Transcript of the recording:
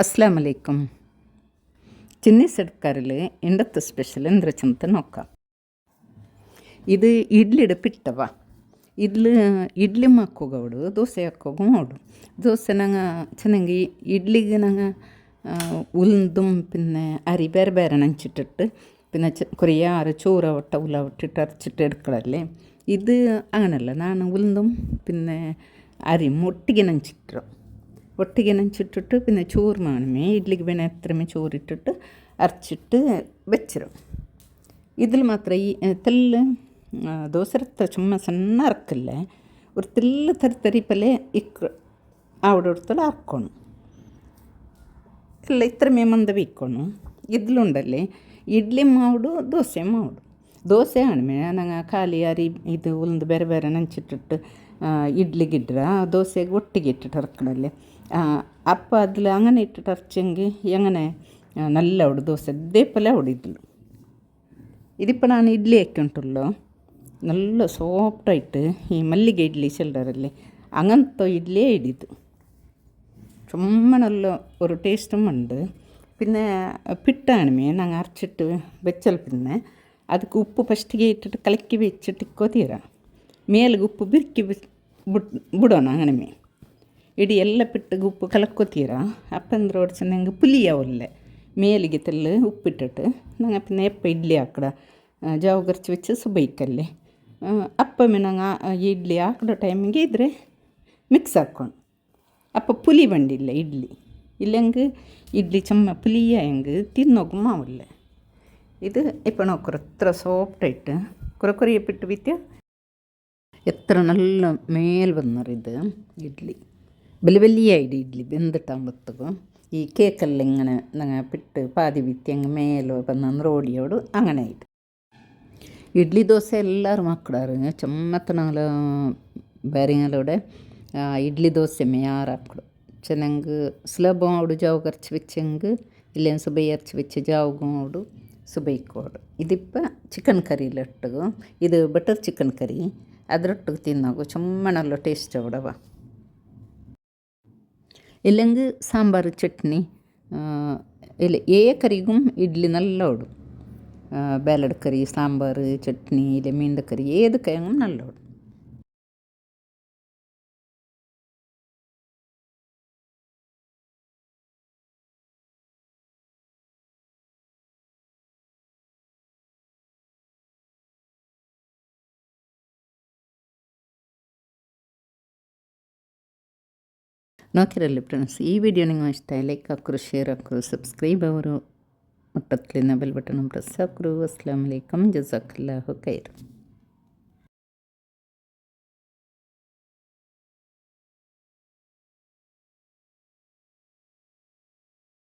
അസ്സലാമു അലൈക്കും. ചിന്നി സർക്കാരിൽ ഇണ്ടത്തെ സ്പെഷ്യൽ എന്താ ചെന്ന് നോക്കാം. ಇದು ಇಡ್ಲಿയുടെ പിട്ടവ. ಇಡ್ಲಿ ಹಾಕೋಗವಡು, ದೋಸೆ ಹಾಕೋಗು ನೋಡು. ದೋಸೆ ನಂಗೆ ಚೆನ್ನಾಗಿ ಇಡ್ಲಿಗೆ ನಂಗೆ ഉലുന്തും പിന്നെ അരി ಬೇರೆ ಬೇರೆ ನೆಂಚಿಟ್ಟಿಟ್ಟು പിന്നെ കുറേ ചോറ് ഒട്ട ഉല ഇട്ടിട്ട് അരച്ചിട്ട് എടുക്കലല്ലേ. ഇത് അങ്ങനല്ല, ನಾನು ഉലുന്തും പിന്നെ അരിയും ಒಟ್ಟಿಗೆ ನೆಂಚಿಟ್ಟಿಟ್ಟು പിന്നെ ചോറ് മാണമേ ഇഡ്ലിക്ക് പിന്നെ എത്രമേ ചോറിട്ടിട്ട് അരച്ചിട്ട് വെച്ചിരും. ഇതിൽ മാത്രം ഈ തെല്ല് ദോശ ചുമ്മാ സಣ್ಣ അരക്കില്ലേ, ഒരു തെല്ല് തരിപ്പല്ലേ ഇക്ക് അവിടെ എടുത്തോളം ಹಾಕ್ಕೊಂಡು ಎಲ್ಲ ಇತ್ರಮೇ ಮಂದ ಬೇಯ್ಕೊಂಡು. ഇതിലുണ്ടല്ലേ ಇಡ್ಲಿ ಮಾಡು ದೋಸೆ ಮಾಡು. ದೋಸೆ ಆಣಮೇ ನಂಗೆ ಖಾಲಿ ಅರಿ ಇದು ಉಲ್ದು ಬೇರೆ ಬೇರೆ ನೆಂಚಿಟ್ಟಿಟ್ಟು ഇഡ്ലിക്കിട്ടുക, ദോശയ്ക്ക് ഒട്ടിಗೆ ഇട്ടിട്ട് ഇറക്കണല്ലേ. അപ്പം അതിൽ അങ്ങനെ ഇട്ടിട്ട് ഇറച്ചെങ്കിൽ എങ്ങനെ നല്ല അവിടെ ദോശ ഇതേപോലെ അവിടെ ഇതിൽ ഇതിപ്പോൾ ನಾನು ഇഡ്ഡലി ആക്കിയിട്ടുണ്ടല്ലോ, നല്ല സോഫ്റ്റായിട്ട് ഈ മല്ലിಗೆ ഇഡ്ഡലി ചില്ലറല്ലേ അങ്ങനത്തെ ഇഡ്ഡലിയേ ഇടിയത് ചുമ്മാ നല്ല ഒരു ടേസ്റ്റും ഉണ്ട്. പിന്നെ പിട്ടാണമേ ഞങ്ങൾ അരച്ചിട്ട് വെച്ചാൽ പിന്നെ ಅದಕ್ಕೆ ಉಪ್ಪು ಫಸ್ಟಿಗೆ ಇಟ್ಟಿಟ್ಟು ಕಲಕಿ വെച്ചിട്ട് ಇಕ್ಕೋತೀರ, ಮೇಲಿಗೆ ಉಪ್ಪು ಬಿರ್ಕಿ ಬಿಡೋಣ അങ്ങനെ ಇಡೀ ಎಲ್ಲ ಪಿಟ್ಟಿಗೆ ಉಪ್ಪು ಕಲಕ್ಕೋತೀರ. ಅಪ್ಪಂದ್ರೆ ಹೊಡ್ಸಿ ನಂಗೆ പുളിയാവില്ലേ മേലിಗೆ തെല്ല് ഉപ്പിട്ടിട്ട് ഞങ്ങൾ പിന്നെ എപ്പോൾ ഇഡ്ഡലി ആക്കട ജാവ് കുറച്ച് വെച്ച് സുബൈക്കല്ലേ അപ്പം ഞങ്ങൾ ഇഡ്ഡലി ആക്കട ടൈമിಗೆ ಇದ್ರೆ ಮಿಕ್ಸ್ ಹಾಕ್ಕೊಂಡು അപ്പം പുളി ಬಂದಿಲ್ಲ ಇಡ್ಲಿ ಇಲ್ಲಂಗೆ ಇಡ್ಲಿ ಚಮ್ಮ പുളിയായെങ്കിൽ തിന്നോക്കും മാവില്ലേ. ഇത് ഇപ്പോൾ നോക്കറ എത്ര സോഫ്റ്റായിട്ട് കുറേപ്പിട്ട് വിറ്റ് എത്ര നല്ല മേൽ വന്നറിത് ഇഡ്ഡലി വലിയ ഇഡ്ഡലി വെന്തിട്ടാകുമ്പോഴത്തേക്കും ഈ കേക്കെല്ലാം ഇങ്ങനെ ഞങ്ങൾ പിട്ട് പാതി വിത്തി അങ്ങ് മേലെ വന്ന് റോഡിയോട് അങ്ങനെ ആയിട്ട് ഇഡ്ഡലി ദോശ എല്ലാവരും ಹಾಕ್ಕೊಡಾರು. ಚಮ್ಮತ್ತನಾಲ ಬೇರೆಂಗಳೋಡೆ ಇಡ್ಲಿ ದೋಸೆ ಯಾರು ಹಾಕ್ಕೊಡು ಚೆನ್ನಾಗಿ ಸುಲಭ ಅವಡು ಜಾವು ಖರ್ಚು വെച്ചെങ്കിൽ ഇല്ലെങ്കിൽ സുബൈ അരച്ച് വെച്ച് ജാവുകും അവಡು സുബൈക്കോಡು. ഇതിപ്പോൾ ചിക്കൻ കറിയിലിട്ടുക, ഇത് ബട്ടർ ചിക്കൻ ಕರಿ ಅದರೊಟ್ಟಿಗೆ ತಿನ್ನೋಗು ಚುಮ್ಮ നല്ല ಟೇಸ್ಟ್ ಅವಡವ. ಇಲ್ಲಂಗೆ ಸಾಂಬಾರು ಚಟ್ನಿ ಇಲ್ಲ ಕರಿಗೂ ಇಡ್ಲಿ നല്ല ഓടും. ಬೇಲಡ್ ಕರಿ ಸಾಂಬಾರು ಚಟ್ನಿ ಇಲ್ಲ ಮೀಂದ ಕರಿ ಏದಕ್ಕಾಯಂಗೂ നല്ല ഓടും. നോക്കിരല്ലേ ಫ್ರೆಂಡ್ಸ್, ಈ ವಿಡಿಯೋ ನಿಮಗೆ ಇಷ್ಟ ಲೈಕ್ ಹಾಕ್ರು, ಶೇರ್ ಹಾಕ್ರು, ಸಬ್ಸ್ಕ್ರೈಬ್ ಅವರು ಮುಟ್ಟತ್ಲಿನ ಬೆಲ್ ಬಟನ್ ಪ್ರೆಸ್ ಹಾಕ್ರು. ಅಸ್ಸಲಾಮು ಅಲೈಕಮ್, ಜಜಾಕಲ್ಲಾಹು ಖೈರ್.